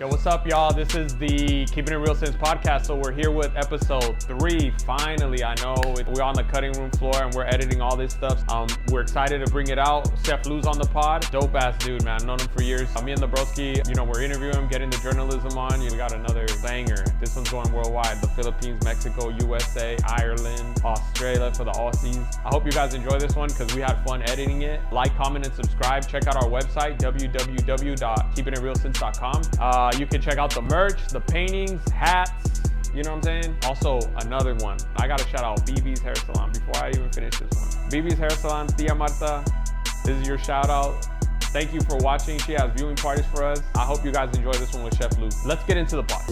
Yo, what's up, y'all? This is the Keeping It Real Since podcast. So we're here with episode 3. Finally, I know we're on the cutting room floor and we're editing all this stuff. We're excited to bring it out. Chef Lou's on the pod. Dope ass dude, man. I've known him for years. Me and the broski, we're interviewing him, getting the journalism on. We got another banger. This one's going worldwide. The Philippines, Mexico, USA, Ireland, Australia for the Aussies. I hope you guys enjoy this one because we had fun editing it. Like, comment, and subscribe. Check out our website, www.keepinitrealsince.com. You can check out the merch, the paintings, hats, you know what I'm saying? Also, another one. I gotta shout out BB's Hair Salon before I even finish this one. BB's Hair Salon, Tia Marta, this is your shout out. Thank you for watching. She has viewing parties for us. I hope you guys enjoy this one with Chef Lou. Let's get into the pod.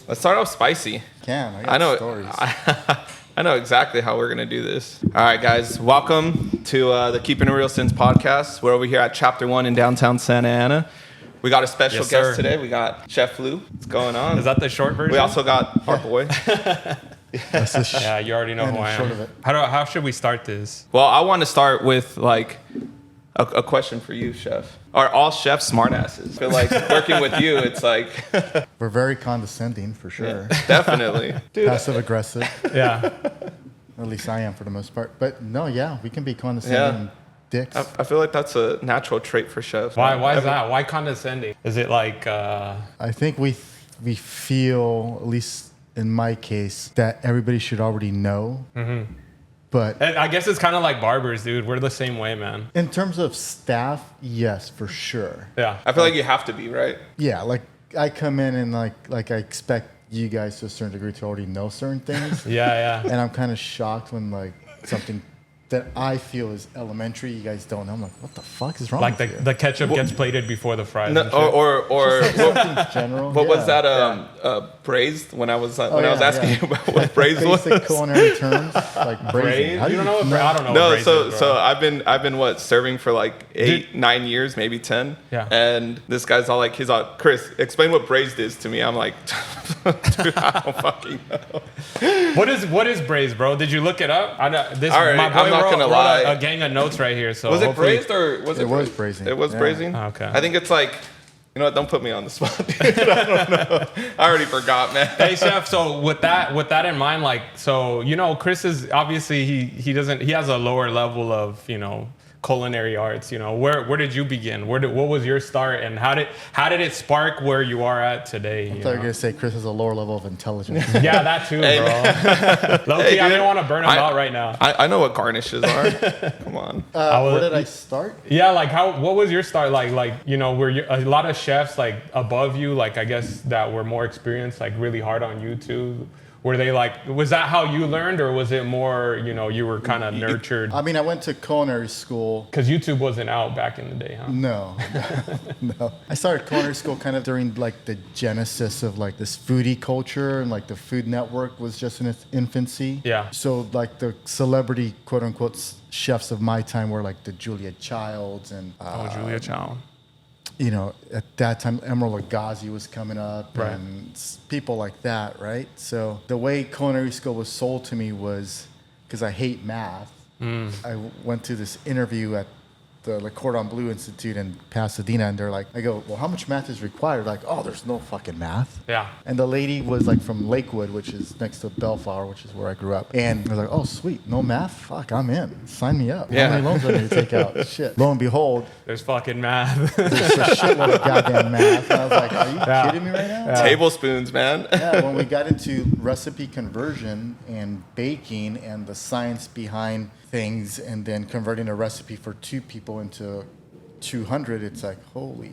Let's start off spicy. I know stories. I know exactly how we're gonna do this. All right, guys, welcome to the Keeping It Real Since podcast. We're over here at Chapter 1 in downtown Santa Ana. We got a special guest today. We got Chef Lou. What's going on? Is that the short version? We also got our boy. Yeah, you already know who I am. How should we start this? Well, I want to start with like a question for you, Chef. Are all chefs smartasses? I feel like working with you, it's like... We're very condescending, for sure. Yeah, definitely. Dude. Passive aggressive. Yeah. At least I am for the most part. But no, yeah, we can be condescending dicks. I feel like that's a natural trait for chefs. Why is that? Why condescending? Is it like... I think we feel, at least in my case, that everybody should already know. Mm-hmm. But I guess it's kind of like barbers, dude. We're the same way, man. In terms of staff, yes, for sure. Yeah. I feel like you have to be, right? Yeah, like I come in and like I expect you guys to a certain degree to already know certain things. Yeah. And I'm kind of shocked when like something that I feel is elementary, you guys don't know. I'm like, what the fuck is wrong with you? Like the ketchup gets plated before the fries. No, or in general. What was that? Braised? When I was asking you about what braised was. Basic culinary terms like braised. You don't know what I don't know. No, what braised is, so I've been serving for like 9 years, maybe 10. Yeah. And this guy's all like, Chris, explain what braised is to me. I'm like, dude, I don't fucking know. What is braised, bro? Did you look it up? I know this. All right, my boy I'm not gonna lie. A gang of notes right here. So was it braised or was it? It was braising. It was braising. Okay. I think it's like. You know what? Don't put me on the spot, dude. I don't know. I already forgot, man. Hey, Chef. So with that in mind, like, so Chris is obviously he has a lower level of culinary arts. Where did you begin? What was your start, and how did it spark where you are at today? I thought you were gonna say Chris has a lower level of intelligence. Yeah, that too, bro. Low-key, I didn't want to burn him out right now. I know what garnishes are. Come on. Where did I start? Yeah, like what was your start? Were you, a lot of chefs like above you, like I guess that were more experienced, like really hard on YouTube? Were they like, was that how you learned, or was it more, you were kind of nurtured? I mean, I went to culinary school. Because YouTube wasn't out back in the day, huh? No. I started culinary school kind of during like the genesis of like this foodie culture, and like the Food Network was just in its infancy. Yeah. So like the celebrity quote unquote chefs of my time were like the Julia Childs and Julia Child. At that time, Emerald Lagasse was coming up, right, and people like that, right? So the way culinary school was sold to me was, because I hate math, I went to this interview at the Le Cordon Bleu Institute in Pasadena, and they're like, I go, well, how much math is required? Like, oh, there's no fucking math. Yeah. And the lady was like from Lakewood, which is next to Bellflower, which is where I grew up. And I was like, oh, sweet, no math? Fuck, I'm in. Sign me up. Yeah. How many loans do I need to take out? Shit. Lo and behold, there's fucking math. there's a shitload of goddamn math. And I was like, are you kidding me right now? Yeah. Tablespoons, man. Yeah, when we got into recipe conversion and baking and the science behind things, and then converting a recipe for 2 people into 200, it's like, holy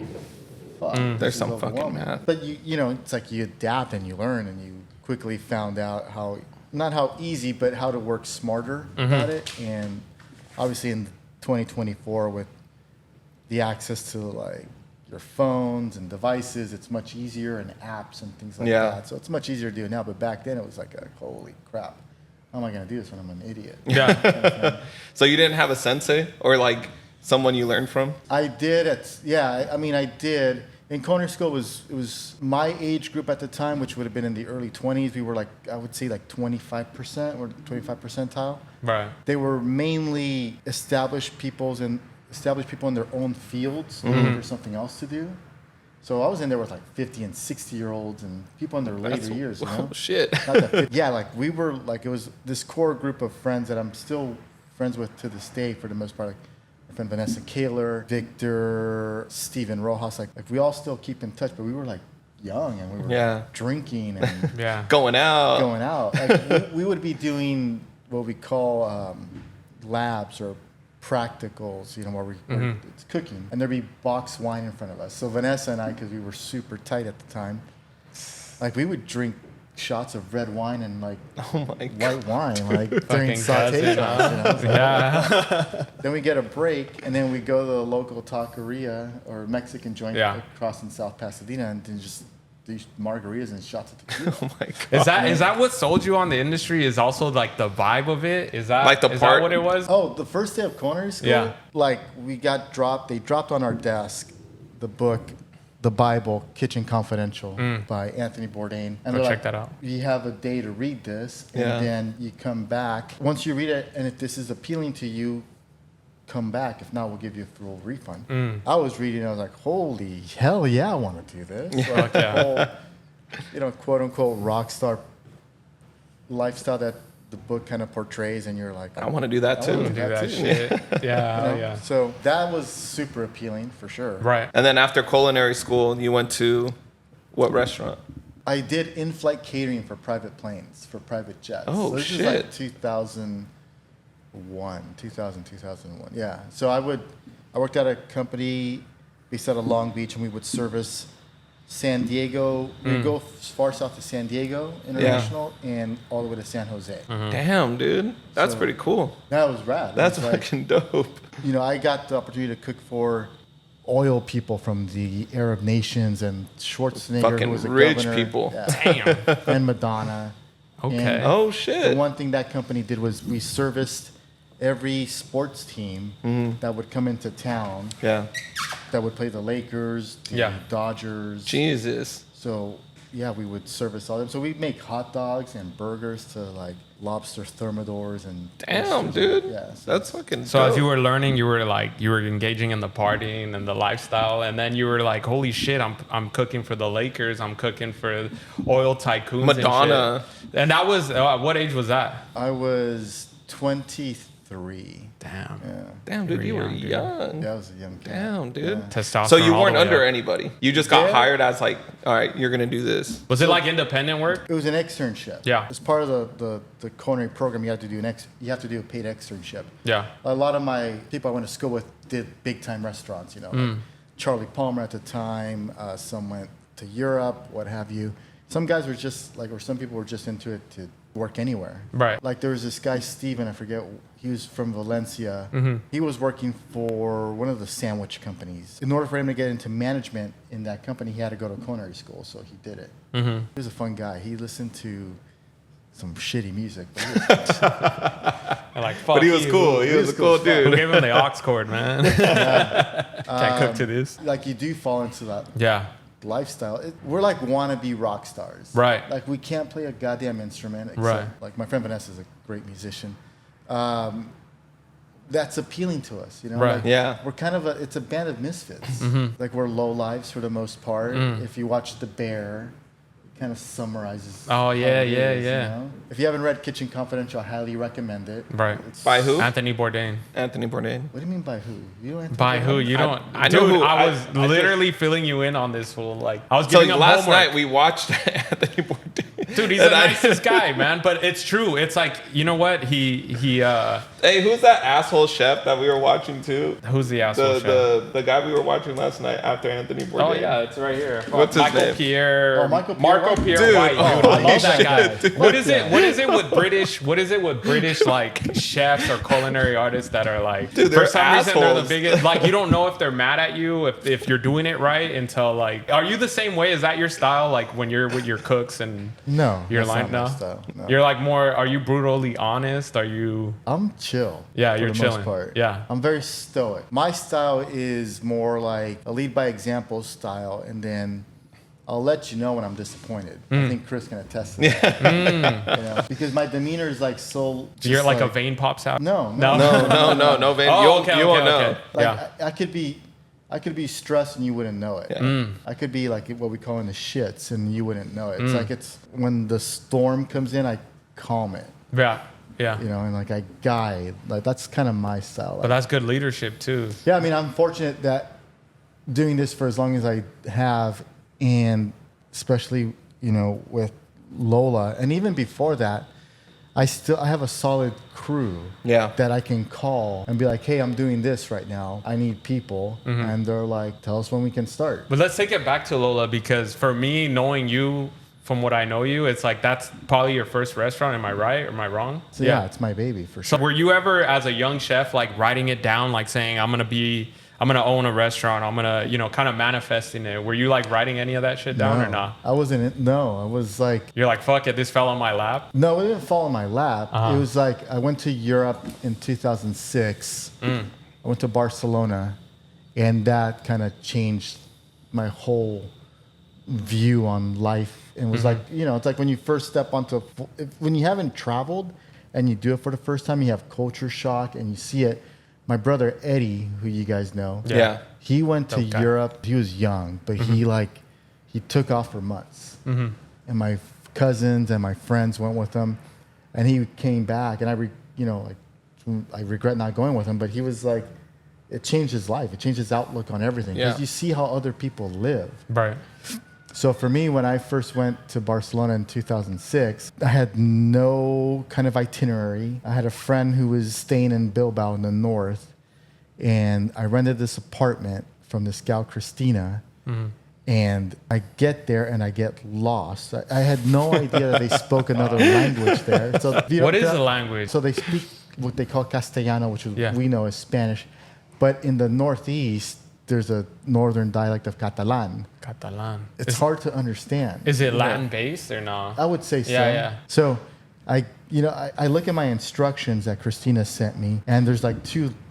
fuck. There's some fucking math. But it's like you adapt and you learn, and you quickly found out not how easy, but how to work smarter at it. And obviously in 2024, with the access to like your phones and devices, it's much easier, and apps and things like that. So it's much easier to do it now. But back then it was like, holy crap. How am I going to do this when I'm an idiot? Yeah. So you didn't have a sensei or like someone you learned from? I did. I did. in culinary school, it was my age group at the time, which would have been in the early 20s. We were like, I would say like 25% or 25 percentile. Right. They were mainly established people in their own fields looking for something else to do. So I was in there with like 50 and 60-year-olds and people in their later years, you know? Oh, shit. Yeah, like we were, like it was this core group of friends that I'm still friends with to this day for the most part. Like my friend Vanessa Kaler, Victor, Steven Rojas, like we all still keep in touch, but we were like young and we were drinking and going out. Like we would be doing what we call labs or practicals, you know, where it's cooking, and there'd be boxed wine in front of us. So Vanessa and I, because we were super tight at the time, like we would drink shots of red wine and like white wine, like during saute shots. You know? Then we get a break, and then we go to the local taqueria or Mexican joint across in South Pasadena, and then just these margaritas and shots of tequila. Oh my God. Is that what sold you on the industry? Is also like the vibe of it? Is that like the is part? that what it was? Oh, the first day of culinary school, like we got dropped. They dropped on our desk the book, the Bible, Kitchen Confidential by Anthony Bourdain. And Go check that out. You have a day to read this, and then you come back. Once you read it, and if this is appealing to you, come back. If not, we'll give you a full refund. I was reading, I was like, holy hell yeah, I want to do this. Like the whole, you know, quote unquote rock star lifestyle that the book kind of portrays, and you're like, I want to do that too. Do that shit. Yeah, you know? So that was super appealing for sure. Right. And then after culinary school, you went to what restaurant? I did in-flight catering for private planes, for private jets. Oh, so this shit. is like 2001. Yeah. So I worked at a company based out of Long Beach, and we would service San Diego. We would go as far south as San Diego International and all the way to San Jose. Damn, dude. That's pretty cool. That was rad. That's like, fucking dope. you know, I got the opportunity to cook for oil people from the Arab nations and Schwarzenegger, Fucking who was a rich governor. people. Yeah. Damn. And Madonna. Okay. And Oh, shit. the one thing that company did was we serviced every sports team that would come into town Yeah. that would play the Lakers, the Dodgers. Jesus. So, yeah, we would service all them. So we'd make hot dogs and burgers to like lobster thermidors and Damn, oysters. dude. Yeah, That's fucking So dope. as you were learning, you were engaging in the partying and the lifestyle, and then you were like, holy shit, I'm cooking for the Lakers, I'm cooking for oil tycoons, Madonna. and shit. And that was what age was that? I was 23. Damn. Yeah. Damn, dude, you were young, dude. young. Yeah, I was a young kid. Damn, dude. Yeah. Testosterone. So you all weren't the way under up. anybody. You just got Yeah. hired as like, all right, you're gonna do this. Was it like independent work? It was an externship. Yeah. As part of the culinary program, you have to do a paid externship. Yeah. A lot of my people I went to school with did big time restaurants, you know. Like Charlie Palmer at the time, some went to Europe, what have you. Some guys were just like, or some people were just into it to work anywhere. Right. Like there was this guy, Steven, I forget, he was from Valencia. He was working for one of the sandwich companies. In order for him to get into management in that company, he had to go to culinary school, so he did it. He was a fun guy. He listened to some shitty music. But he was Like, fuck But he was you. cool. He was a cool Who dude. gave him the aux cord, man? Can't cook to this. like you do fall into that Yeah. lifestyle. We're like wannabe rock stars. Right. Like we can't play a goddamn instrument. Except, Right. Like my friend Vanessa is a great musician. That's appealing to us, you know. Right. Like, Yeah. We're kind of it's a band of misfits. Like we're low lives for the most part. If you watch The Bear, it kind of summarizes. Oh, how yeah, it yeah, is, yeah. You know? If you haven't read Kitchen Confidential, I highly recommend it. Right. It's, By who? Anthony Bourdain. Anthony Bourdain. What do you mean by who? You don't Anthony By who? Bourdain? You don't. I know Dude, who. I was I literally filling you in on this fool. Like, I was So giving him last homework. night we watched Anthony Bourdain. Dude, he's the nicest guy, man. But it's true. It's like, you know what? Hey, who's that asshole chef that we were watching too? Who's the asshole chef? The guy we were watching last night after Anthony Bourdain. Oh yeah, it's right here. What's his Michael name? Pierre. Oh, Michael Pierre Marco White? Pierre Dude, White. Dude, oh, I love that shit, guy. dude. What is it? What is it with British? What is it with British like chefs or culinary artists that are like? Dude, they're for some reason they're the assholes. biggest. Like you don't know if they're mad at you if you're doing it right until like. Are you the same way? Is that your style? Like when you're with your cooks and. No, No. You're that's lying not my now? style, no. You're like more, are you brutally honest? Are you... I'm chill. Yeah, for you're the chilling. Most part. Yeah. I'm very stoic. My style is more like a lead by example style, and then I'll let you know when I'm disappointed. I think Chris can attest to that. You know, because my demeanor is like so. You're like a vein pops out? No, No, Van. Oh, you won't know. Like Yeah. I could be stressed and you wouldn't know it. Yeah. I could be like what we call in the shits and you wouldn't know it. It's like when the storm comes in, I calm it. Yeah. Yeah. You know, and like I guide. Like that's kind of my style. But that's good leadership too. Yeah, I mean, I'm fortunate that doing this for as long as I have, and especially, you know, with Lola, and even before that, I have a solid crew that I can call and be like, hey, I'm doing this right now. I need people. And they're like, tell us when we can start. But let's take it back to Lola, because for me, knowing you, from what I know you, it's like that's probably your first restaurant. Am I right or am I wrong? So yeah, it's my baby for sure. So were you ever, as a young chef, like writing it down, like saying, I'm going to own a restaurant. I'm going to, you know, kind of manifesting it. Were you like writing any of that shit down or not? I wasn't. No, I was like, you're like, fuck it, this fell on my lap? no, it didn't fall in my lap. It was like, I went to Europe in 2006. I went to Barcelona, and that kind of changed my whole view on life. And it was like, you know, it's like when you first step onto, when you haven't traveled and you do it for the first time, you have culture shock and you see it. My brother Eddie, who you guys know, he went to Europe. He was young, but he took off for months. And my cousins and my friends went with him, and he came back. And I regret not going with him, but he was like, it changed his life. It changed his outlook on everything because you see how other people live. Right. So for me, when I first went to Barcelona in 2006, I had no kind of itinerary. I had a friend who was staying in Bilbao in the north, and I rented this apartment from this gal, Christina, and I get there and I get lost. I had no idea that they spoke another language there. So what is the language? So they speak what they call Castellano, which we know as Spanish. But in the northeast, there's a northern dialect of Catalan. Catalan. It's hard to understand. Is it Latin based or no? I would say so. Yeah. So I look at my instructions that Christina sent me, and there's like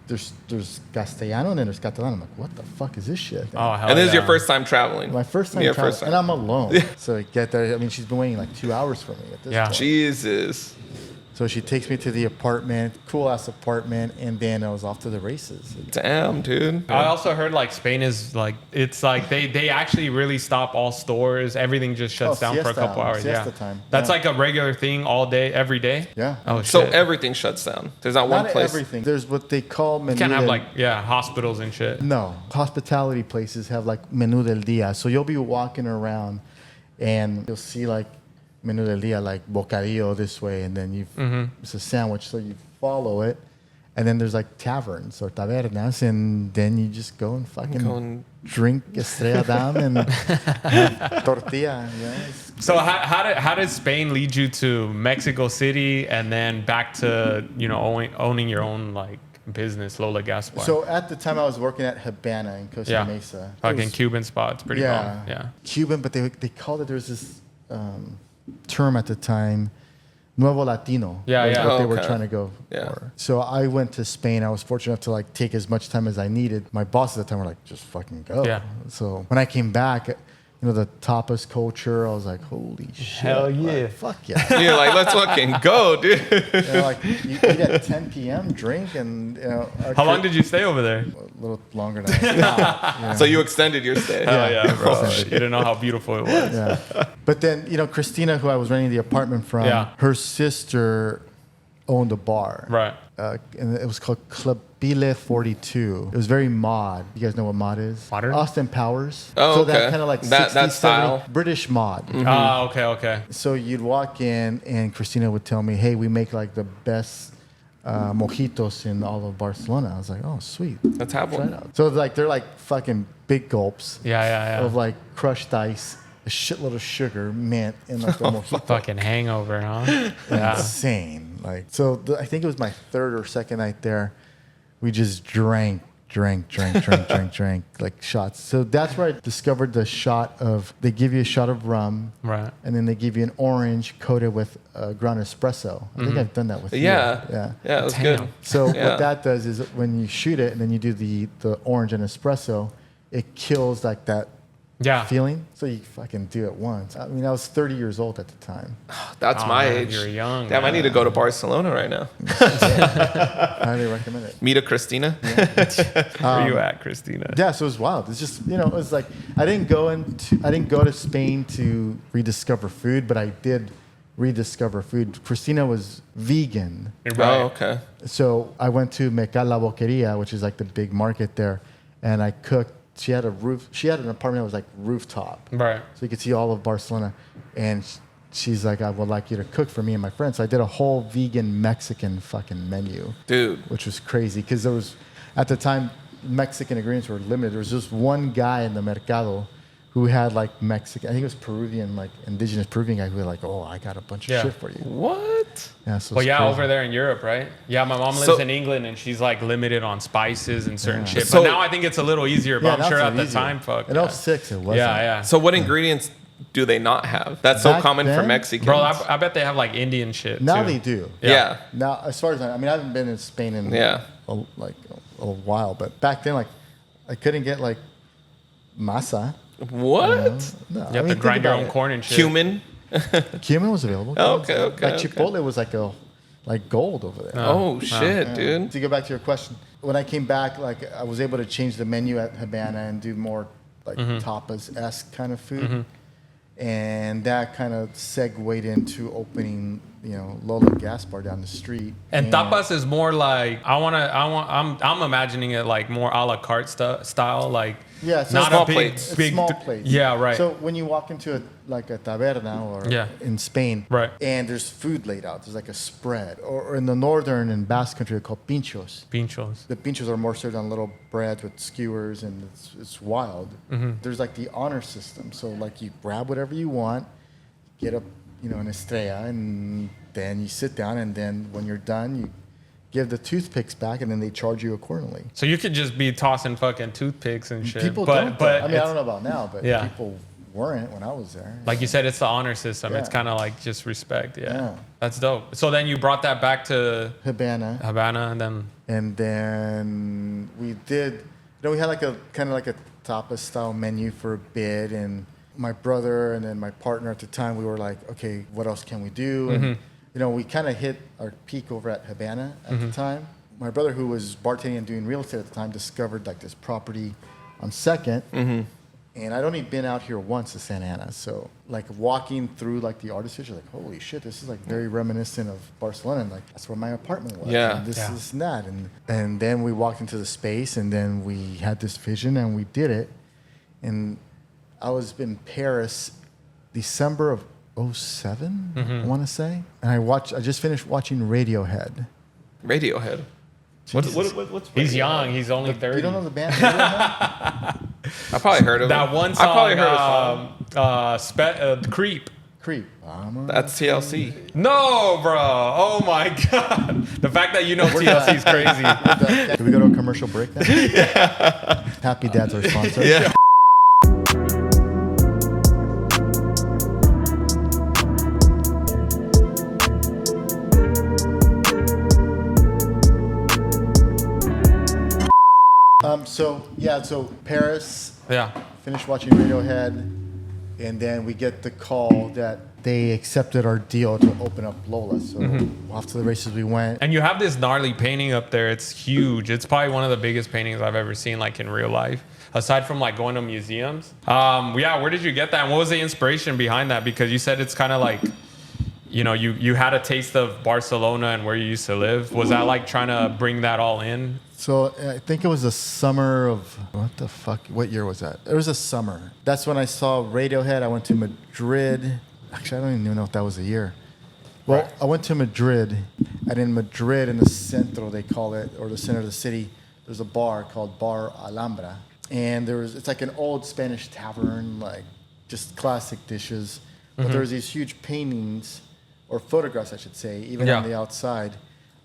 there's Castellano and then there's Catalan. I'm like, what the fuck is this shit? Oh, hell And this is your first time traveling. My first time traveling, and I'm alone. So I get there. I mean, she's been waiting like 2 hours for me at this point. Jesus. So she takes me to the apartment, cool ass apartment, and then I was off to the races. Damn, dude. I also heard like Spain is like, it's like they actually really stop all stores. Everything just shuts down for a couple hours. Siesta time. That's like a regular thing all day, every day. Yeah. Oh shit. So everything shuts down. There's not one place. Everything. There's what they call menú. You can't have like hospitals and shit. No, hospitality places have like menú del día. So you'll be walking around, and you'll see like menú del día, like bocadillo this way, and then it's a sandwich, so you follow it, and then there's like taverns or tabernas, and then you just go and fucking drink Estrella Damm and tortilla. So how did Spain lead you to Mexico City and then back to owning your own like business, Lola Gaspar? So at the time I was working at Habana in Costa Mesa. Fucking Cuban spots, pretty cool. Yeah. Cuban, but they called it, there was this term at the time, Nuevo Latino. What they were trying to go for. So I went to Spain. I was fortunate enough to like take as much time as I needed. My bosses at the time were like, just fucking go. Yeah. So when I came back, the tapas culture, I was like, holy shit. Hell yeah. Like, fuck yeah. You're like, let's fucking go, dude. Like you eat at 10 p.m., drink, and How long did you stay over there? A little longer than I thought. So you extended your stay. Hell yeah, bro. You didn't know how beautiful it was. Yeah. But then, Christina, who I was renting the apartment from, her sister owned a bar. Right. And it was called Clubilè 42. It was very mod. You guys know what mod is? Modern? Austin Powers. Oh, so okay. that kind of like 60s, that style. 70s, British mod. Ah, okay. So you'd walk in and Christina would tell me, hey, we make like the best mojitos in all of Barcelona. I was like, oh, sweet. Let's have one. So like they're like fucking big gulps of like crushed ice, a shitload of sugar, mint, and like the mojito. Fucking hangover, huh? Insane. Like, so I think it was my third or second night there. We just drank drank like shots. So that's where I discovered the shot of, they give you a shot of rum, Right. and then they give you an orange coated with ground espresso. I think I've done that with you. Yeah, it was good. So what that does is when you shoot it and then you do the orange and espresso, it kills like that feeling. So you fucking do it once. I mean, I was 30 years old at the time. That's my age. You're young. Damn, man. I need to go to Barcelona right now. Highly recommend it. Meet a Christina. Where you at, Christina? Yeah, so it was wild. It's just, it was like I didn't go to Spain to rediscover food, but I did rediscover food. Christina was vegan. Right. Oh, okay. So I went to Meca La Boqueria, which is like the big market there, and I cooked. She had an apartment that was like rooftop. Right. So you could see all of Barcelona. And she's like, I would like you to cook for me and my friends. So I did a whole vegan Mexican fucking menu. Dude. Which was crazy because there was, at the time, Mexican ingredients were limited. There was just one guy in the mercado who had like Mexican, I think it was Peruvian, like indigenous Peruvian guy who was like, oh, I got a bunch of shit for you. What? Yeah, so Well, yeah, crazy. over there in Europe, right? Yeah, my mom lives in England, and she's like limited on spices and certain shit. So- but now I think it's a little easier. But I'm sure at the easier. time, fuck. In 06, it wasn't. Yeah. So what ingredients do they not have? That's so Back common for then? Mexicans. Bro, I bet they have like Indian shit. Now too. they do. Yeah. Now, as far as I mean, I haven't been in Spain in a while, but back then, like, I couldn't get like masa. What? No, You have to grind your own corn and shit. Cumin? Cumin was available. Oh, okay. Like Chipotle was like gold over there. Oh, shit, Yeah. dude. To go back to your question, when I came back, like I was able to change the menu at Habana and do more like tapas-esque kind of food, and that kind of segued into opening, Lola Gaspar down the street. And tapas is more like I'm imagining it like more a la carte style, like so not small a big, plates. big small plates. Yeah, right. So when you walk into a taberna or in Spain, Right. and there's food laid out, there's like a spread. Or in the northern and Basque country, they're called pinchos. Pinchos. The pinchos are more served on little breads with skewers, and it's wild. There's like the honor system. So like you grab whatever you want, get an estrella, and then you sit down, and then when you're done, you give the toothpicks back, and then they charge you accordingly. So you could just be tossing fucking toothpicks and shit. People but, don't. I mean, I it's- don't know about now, but people weren't when I was there. Like you said, it's the honor system. Yeah. It's kind of like just respect. Yeah. That's dope. So then you brought that back to Habana, and then and then we did. We had like a kind of like a tapas style menu for a bit, and my brother and then my partner at the time, we were like, okay, what else can we do? And we kind of hit our peak over at Habana at the time. My brother, who was bartending and doing real estate at the time, discovered like this property on Second. And I'd only been out here once to Santa Ana. So like walking through like the artist you're like, holy shit, this is like very reminiscent of Barcelona. And like, that's where my apartment was. Yeah. And this and that. And then we walked into the space, and then we had this vision, and we did it. And I was in Paris December of 07, I want to say. And I just finished watching Radiohead. Radiohead. What's Radiohead? he's young. He's only 30. You don't know the band Radiohead? I probably heard of that him. one song. I probably heard a song. Creep. Creep. That's TLC. No, bro. Oh my god. The fact that you know TLC is crazy. Can we go to a commercial break now? Happy Dad's our sponsor. Yeah. So Paris, Yeah. finished watching Radiohead, and then we get the call that they accepted our deal to open up Lola. So off to the races we went. And you have this gnarly painting up there. It's huge. It's probably one of the biggest paintings I've ever seen, like in real life, aside from like going to museums. Where did you get that? And what was the inspiration behind that? Because you said it's kind of like, you had a taste of Barcelona and where you used to live. Was that like trying to bring that all in? So I think it was the summer of, what year was that? It was a summer. That's when I saw Radiohead. I went to Madrid. Actually, I don't even know if that was a year. Well, I went to Madrid, and in Madrid, in the centro, they call it, or the center of the city, there's a bar called Bar Alhambra. And it's like an old Spanish tavern, like just classic dishes. But there's these huge paintings, or photographs, I should say, even on the outside,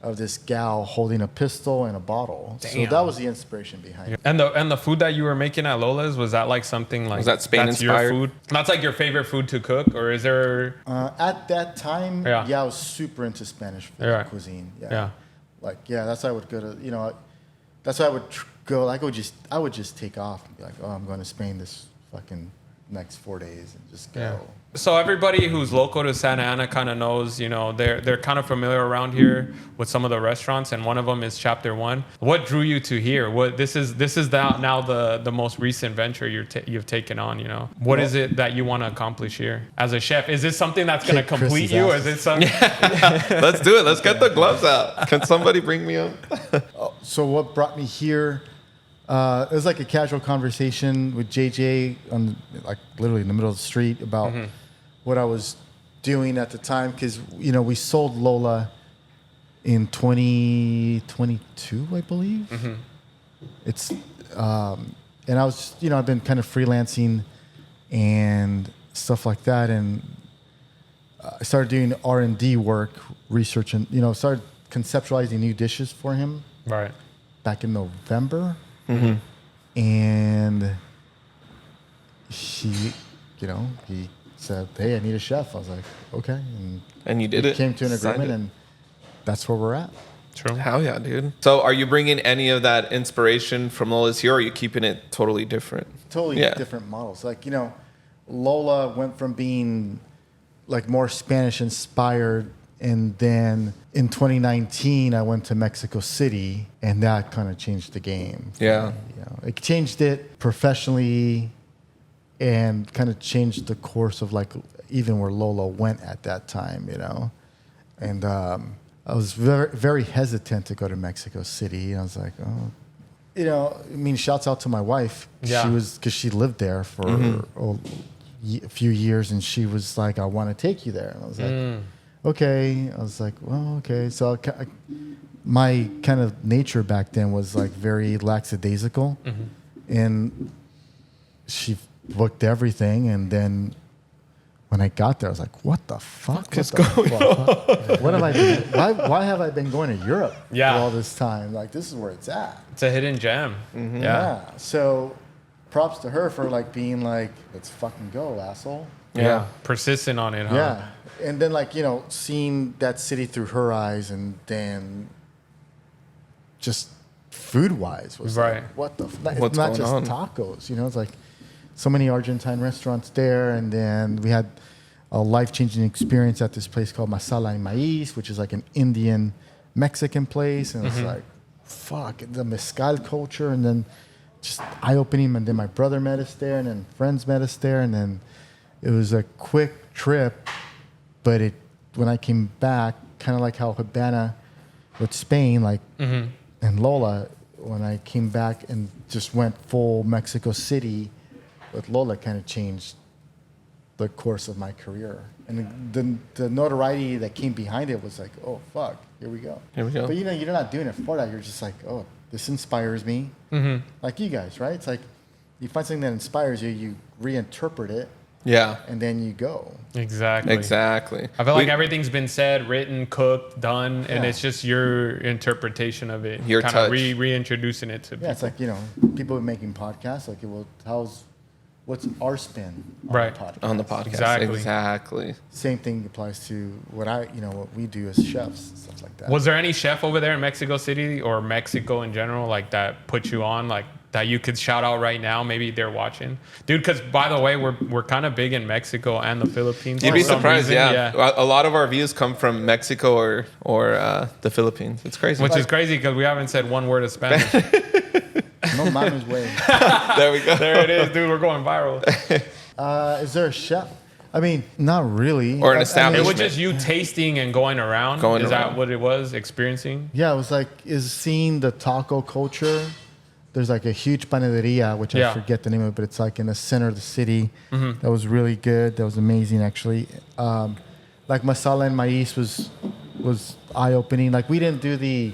of this gal holding a pistol and a bottle. Damn. So that was the inspiration behind it. And the food that you were making at Lola's, was that like something like... Was that Spain that's inspired? your food? That's like your favorite food to cook? Or is there... At that time, Yeah. I was super into Spanish cuisine. Yeah. Like, that's why I would go to, that's why I would go, like, I would just take off and be like, oh, I'm going to Spain this fucking next 4 days and just go. Yeah. So everybody who's local to Santa Ana kind of knows, they're kind of familiar around here with some of the restaurants, and one of them is Chapter One. What drew you to here? This is now the most recent venture you've taken on. What is it that you want to accomplish here as a chef? Is this something that's going to complete you, or is it something? Let's do it. Let's get the gloves out. Can somebody bring me up? So what brought me here? It was like a casual conversation with JJ on, like, literally in the middle of the street about what I was doing at the time, because we sold Lola in 2022, I believe. It's and I was I've been kind of freelancing and stuff like that, and I started doing R&D work, research, and started conceptualizing new dishes for him. Right. Back in November. And he said, hey, I need a chef. I was like, okay. And you did we it. Came to an agreement, and that's where we're at. True. Hell yeah, dude. So are you bringing any of that inspiration from Lola's here, or are you keeping it totally different? Totally different models. Like, Lola went from being like more Spanish inspired, and then in 2019, I went to Mexico City, and that kind of changed the game. Yeah. It changed it professionally, and kind of changed the course of, like, even where Lola went at that time, And I was very, very hesitant to go to Mexico City. And I was like, shouts out to my wife. Yeah. Because she lived there for a few years, and she was like, I want to take you there. And I was like, okay. I was like, well, okay. So my kind of nature back then was like very lackadaisical, and she booked everything. And then when I got there, I was like, what the fuck is going on? What have I been, why have I been going to Europe for all this time? Like, this is where it's at. It's a hidden gem. Yeah. So props to her for, like, being like, let's fucking go, asshole. Yeah. Persistent on it, huh? Yeah. And then, like, seeing that city through her eyes, and then just food-wise was like, what the fuck? It's not just tacos, it's like so many Argentine restaurants there. And then we had a life-changing experience at this place called Masala y Maíz, which is like an Indian Mexican place. And it's like, fuck, the mezcal culture. And then just eye-opening. And then my brother met us there, and then friends met us there. And then it was a quick trip. But when I came back, kind of like how Habana with Spain, like, and Lola, when I came back and just went full Mexico City with Lola, kind of changed the course of my career. And the notoriety that came behind it was like, oh, fuck, here we go. Here we go. But, you're not doing it for that. You're just like, oh, this inspires me. Like you guys, right? It's like you find something that inspires you, you reinterpret it. Yeah. And then you go. Exactly. I feel like everything's been said, written, cooked, done, and it's just your interpretation of it. Your kind touch. of reintroducing it to people. Yeah, it's like, people making podcasts, like, well, what's our spin on the podcast? Exactly. Same thing applies to what we do as chefs and stuff like that. Was there any chef over there in Mexico City or Mexico in general, like, that put you on, like, that you could shout out right now? Maybe they're watching, dude. Because, by the way, we're kind of big in Mexico and the Philippines. You'd be surprised. Yeah, a lot of our views come from Mexico or the Philippines. It's crazy. Which is crazy because we haven't said one word of Spanish. No mames way. There we go. There it is, dude. We're going viral. Is there a chef? I mean, not really. Or an establishment. It was just you tasting and going around. Is that what it was? Experiencing? Yeah, it was like seeing the taco culture. There's like a huge panaderia, which I forget the name of it, but it's like in the center of the city. That was really good. That was amazing, actually. Like Masala and Maíz was eye-opening. Like, we didn't do the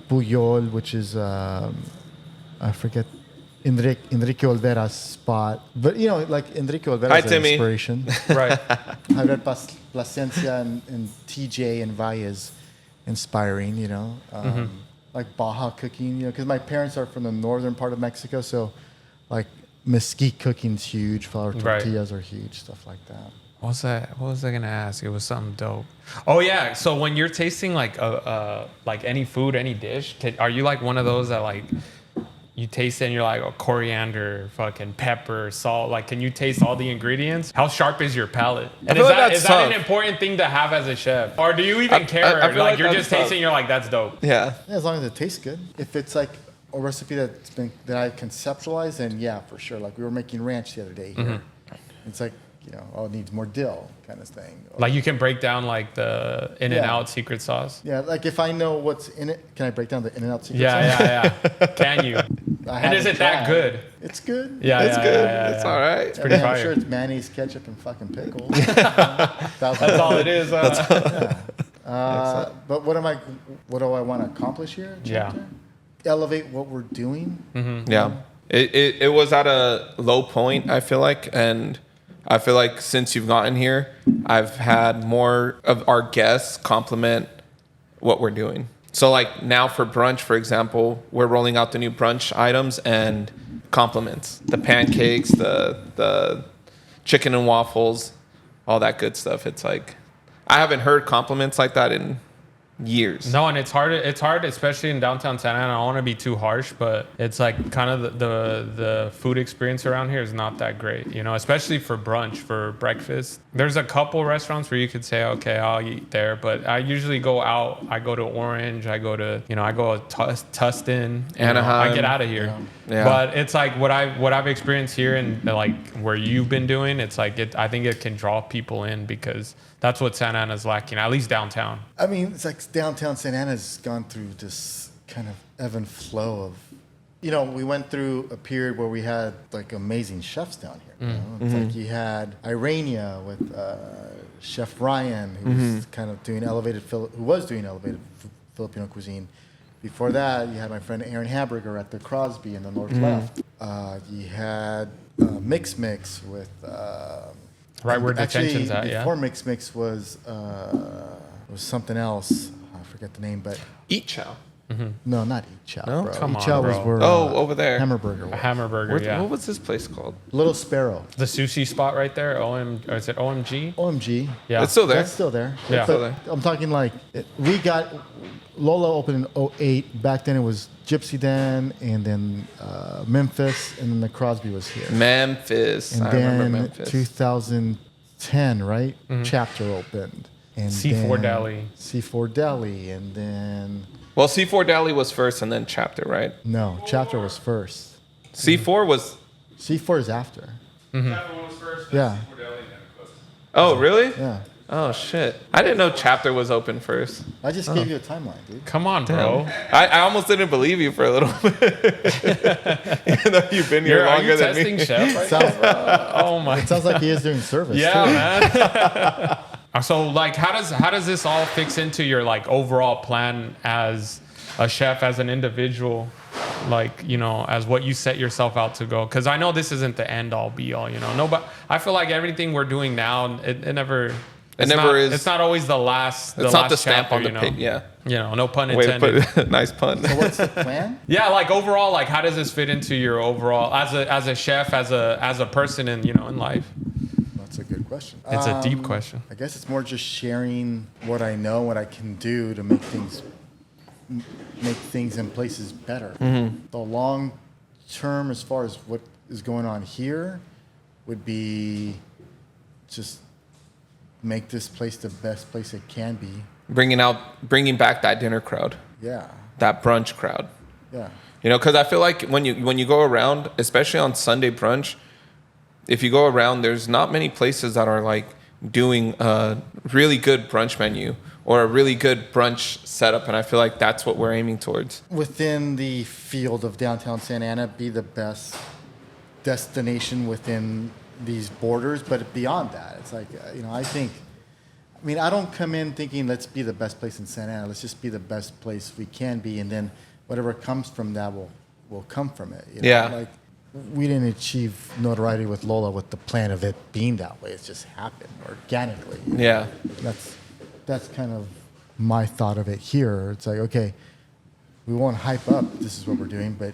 Puyol, which is I forget Enrique Olvera's spot, but like Enrique Olvera's inspiration. Right. Javier Plasencia and TJ and Valles. inspiring, like Baja cooking, because my parents are from the northern part of Mexico, so like mesquite cooking's huge, flour tortillas are huge, stuff like that. What was I gonna ask? It was something dope. Oh yeah. So when you're tasting like any food, any dish, are you like one of those that like you taste it and you're like, oh, coriander, fucking pepper, salt? Like, can you taste all the ingredients? How sharp is your palate? And is that an important thing to have as a chef, or do you even care? I feel like you're just tasting, you're like, that's dope. Yeah. As long as it tastes good. If it's like a recipe that I conceptualized, then yeah, for sure. Like we were making ranch the other day here. It's like, it needs more dill kind of thing. Like you can break down like the In-N-Out secret sauce. Yeah, like if I know what's in it, can I break down the In-N-Out secret sauce? Yeah. Can you? And is it that good? It's good. Yeah, it's good. It's all right. It's pretty fire. I'm sure it's mayonnaise, ketchup, and fucking pickles. That's all it is. But what do I want to accomplish here? Elevate what we're doing. Yeah. It was at a low point, I feel like, and I feel like since you've gotten here, I've had more of our guests compliment what we're doing. So like now for brunch, for example, we're rolling out the new brunch items and compliments, the pancakes, the chicken and waffles, all that good stuff. It's like, I haven't heard compliments like that in years. No, and it's hard, especially in downtown Santa Ana. I don't want to be too harsh, but it's like kind of the food experience around here is not that great, especially for brunch, for breakfast. There's a couple restaurants where you could say, okay, I'll eat there, but I usually go out. I go to Orange, I go to Tustin, Anaheim. I get out of here. Yeah. But it's like what I've experienced here and like where you've been doing, it's like I think it can draw people in because that's what Santa Ana's lacking, at least downtown. I mean, it's like downtown Santa Ana's gone through this kind of ebb and flow of, we went through a period where we had like amazing chefs down here. It's like you had Irania with Chef Ryan, who was kind of doing elevated Filipino cuisine. Before that, you had my friend Aaron Hamburger at the Crosby in the North Left. You had Mix with... right where detention's at, yeah. Before Mix was something else. I forget the name, but... Eat Chow. No, not Eat Chow, No? bro. Come Eat Chow on, was bro. where... Over there. Hamburger was. A Hamburger, yeah. What was this place called? Little Sparrow. The sushi spot right there, or is it OMG? OMG. Yeah. It's still there. That's still there. Yeah. But Still there. I'm talking like... Lola opened in 2008. Back then it was Gypsy Den, and then Memphis, and then the Crosby was here. Memphis. And I then remember Memphis. 2010, right? Chapter opened. And C4 then Deli. C4 Deli, and then... Well, C4 Deli was first and then Chapter, right? No, Chapter was first. C4 was... C4 is after. Chapter was first, Yeah. C4 Deli, then closed. Oh, really? Yeah. Oh, shit. I didn't know Chapter was open first. I just gave you a timeline, dude. Come on, bro. I almost didn't believe you for a little bit. Even though you've been here Are longer you than testing me. chef right Sounds, Oh my. it sounds like he is doing service. Yeah, man. So like, how does this all fix into your like overall plan as a chef, as an individual, like, as what you set yourself out to go? Because I know this isn't the end all be all, No, but I feel like everything we're doing now, it never. It's not always the last. It's not the stamp on the pig. Yeah. No pun Way intended. to put nice pun. So what's the plan? Yeah, like overall, like how does this fit into your overall as a chef, as a person in in life? That's a good question. It's a deep question. I guess it's more just sharing what I know, what I can do to make things in places better. The long term, as far as what is going on here, would be just make this place the best place it can be. Bringing back that dinner crowd. Yeah. That brunch crowd. Yeah. Because I feel like when you go around, especially on Sunday brunch, if you go around, there's not many places that are like doing a really good brunch menu or a really good brunch setup, and I feel like that's what we're aiming towards. Within the field of downtown Santa Ana, be the best destination within these borders, but beyond that, it's like, I don't come in thinking let's be the best place in Santa Ana. Let's just be the best place we can be, and then whatever comes from that will come from it. Yeah. Like, we didn't achieve notoriety with Lola with the plan of it being that way. It just happened organically. Yeah. That's kind of my thought of it here. It's like, okay, we won't hype up this is what we're doing, but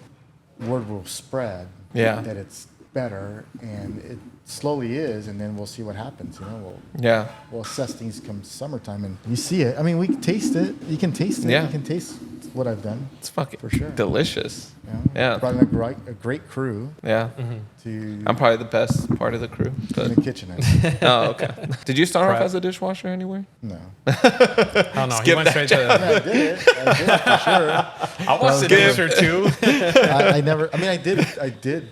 word will spread that it's better, and it slowly is, and then we'll see what happens. We'll assess things come summertime, and you see it. I mean, we can taste it. You can taste it. You can taste what I've done. It's fucking for sure delicious. Yeah. Brought in a great crew. Yeah. I'm probably the best part of the crew. In the kitchen. Oh, okay. Did you start off as a dishwasher anywhere? No. I don't know. He went straight to. I did it for sure. I was a dishwasher too. I never. I mean, I did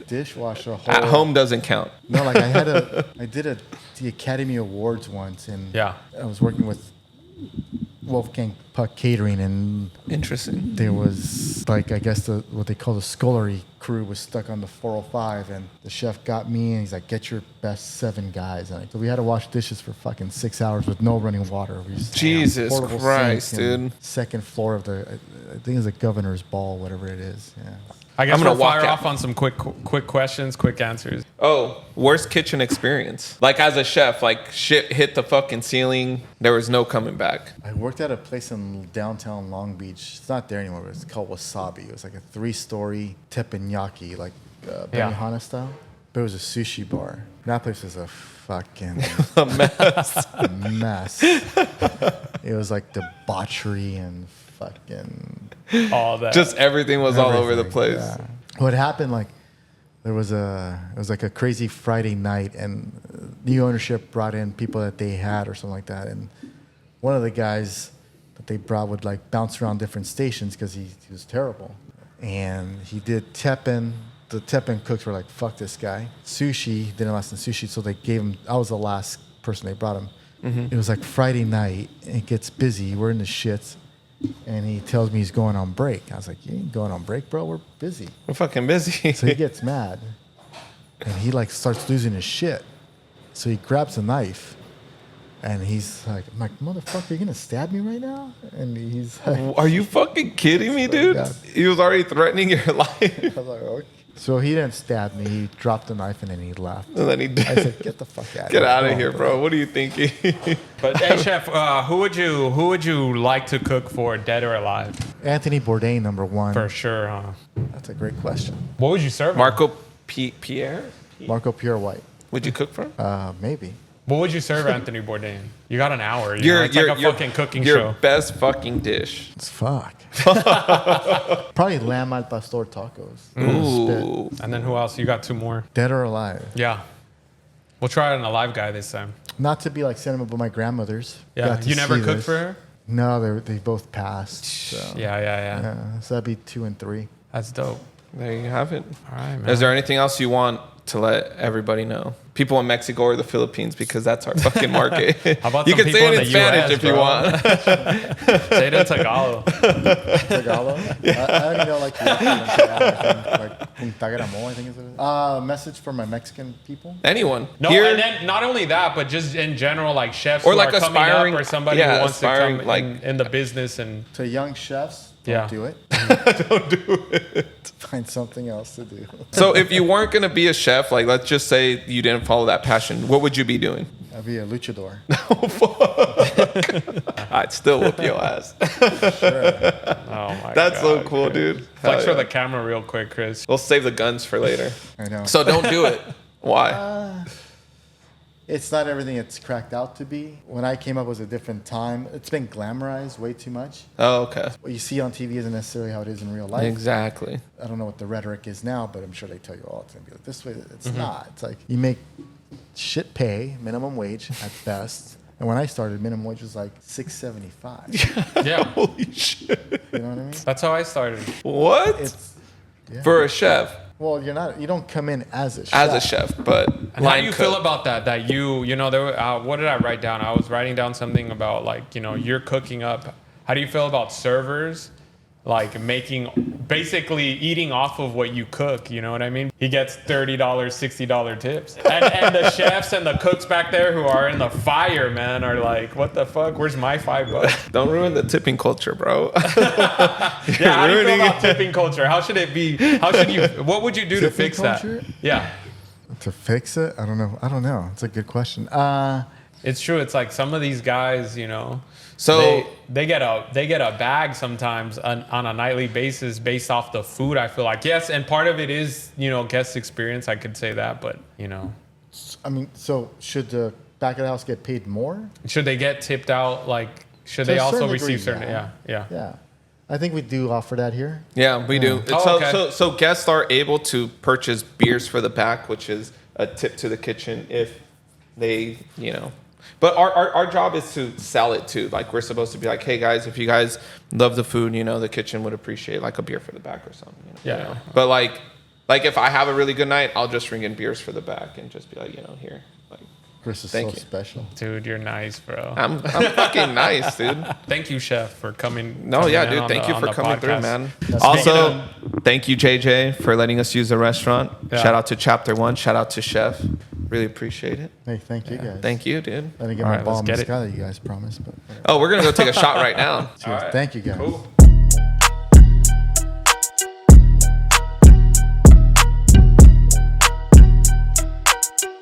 dishwash a whole. At home doesn't count. No, like I did the Academy Awards once, and I was working with Wolfgang Puck Catering, and interesting. There was like, I guess what they call the scullery crew was stuck on the 405, and the chef got me, and he's like, "Get your best 7 guys." And so we had to wash dishes for fucking 6 hours with no running water. Jesus Christ, dude! Second floor of I think it's a governor's ball, whatever it is. Yeah. I guess I'm gonna fire off on some quick questions, quick answers. Oh, worst kitchen experience? Like as a chef, like shit hit the fucking ceiling. There was no coming back. I worked at a place in downtown Long Beach. It's not there anymore, but it's called Wasabi. It was like a 3-story teppanyaki, like Benihana style. But it was a sushi bar. That place was a fucking a mess. A mess. It was like debauchery and fucking all that. Just everything was all over the place. Yeah. What happened, like, it was like a crazy Friday night, and the ownership brought in people that they had or something like that, and one of the guys that they brought would like bounce around different stations because he was terrible, and he did teppin. The teppin cooks were like, fuck this guy. Sushi didn't last in sushi, so they gave him. I was the last person they brought him. It was like Friday night, and it gets busy. We're in the shits. And he tells me he's going on break. I was like, "You ain't going on break, bro. We're busy." We're fucking busy. So he gets mad, and he like starts losing his shit. So he grabs a knife, and he's like, "I'm like, motherfucker, you gonna stab me right now?" And he's like, "Are you fucking kidding me, dude?" God. He was already threatening your life. I was like, okay. So he didn't stab me. He dropped the knife, and then he left. And then he did. I said, "Get the fuck out! Get out of here, bro. What are you thinking?" But hey, chef, who would you like to cook for, dead or alive? Anthony Bourdain, number 1. For sure, huh? That's a great question. What would you serve? Marco Pierre? Marco Pierre White. Would you cook for him? Maybe. What would you serve Anthony Bourdain? You got an hour. It's like a fucking cooking show. Your best fucking dish. It's fuck. Probably lamb al pastor tacos. Ooh. And then who else? You got 2 more. Dead or alive? Yeah. We'll try an alive guy this time. Not to be like sentimental, but my grandmother's. Yeah. You never cooked for her? No, they both passed. So. Yeah. So that'd be 2 and 3. That's dope. There you have it. All right, man. Is there anything else you want to let everybody know? People in Mexico or the Philippines, because that's our fucking market. How about you some can say it in Spanish US, if you want. Say it in Tagalog. Tagalog? I only know like Punta Gramo, I think is it. Message for my Mexican people? Anyone. No, Here, and then not only that, but just in general, like chefs or who like are coming aspiring, up, or somebody who wants to come like in the business and to young chefs. Don't do it. Don't do it. Find something else to do. So if you weren't going to be a chef, like let's just say you didn't follow that passion, what would you be doing? I'd be a luchador. Oh, fuck. I'd still whoop your ass. Sure. oh my god, that's so cool, Chris. dude. Flex for the camera real quick, Chris. We'll save the guns for later. I know. So don't do it. Why? It's not everything it's cracked out to be. When I came up, it was a different time. It's been glamorized way too much. Oh, okay. What you see on TV isn't necessarily how it is in real life. Exactly. I don't know what the rhetoric is now, but I'm sure they tell you all it's going to be like this way. It's not. It's like you make shit pay, minimum wage at best. And when I started, minimum wage was like $6.75. Yeah. Holy shit. You know what I mean? That's how I started. What? For a chef? Well, you don't come in as a chef. As a chef, but and how do you feel about that? That you know, there. What did I write down? I was writing down something about like, you know, you're cooking up. How do you feel about servers, like basically eating off of what you cook? You know what I mean? He gets $30, $60 tips, and the chefs and the cooks back there who are in the fire, man, are like, what the fuck? Where's my $5? Don't ruin the tipping culture, bro. Yeah, how do you feel about tipping culture? How should it be? How should you? What would you do to fix culture? that? Yeah. To fix it? I don't know. It's a good question. It's true. It's like some of these guys, you know, So they get a bag sometimes on a nightly basis based off the food. I feel like, yes, and part of it is, you know, guest experience. I could say that, but you know, I mean, so should the back of the house get paid more? should they get tipped out? Like, should To they a also certain receive degree, certain? Yeah. Yeah. I think we do offer that here. yeah, we do. Oh, okay. So guests are able to purchase beers for the back, which is a tip to the kitchen if they, you know. But our job is to sell it too. Like, we're supposed to be like, hey guys, if you guys love the food, you know, the kitchen would appreciate like a beer for the back or something. You know? Yeah. But like if I have a really good night, I'll just bring in beers for the back and just be like, you know, here. Like, Chris is Thank so you. special. Dude, you're nice, bro. I'm fucking nice, dude. Thank you, Chef, for coming. No, coming yeah, in dude. on Thank the- you on for the coming through, podcast. man. That's Also, thank you, JJ, for letting us use the restaurant. Yeah. Shout out to Chapter 1. Shout out to Chef. Really appreciate it. Hey, thank you guys. Thank you, dude. I didn't get All my right, ball let's get it. mezcal that you guys promised, but Oh, we're going to go take a shot right now. cheers. Thank you guys. Cool.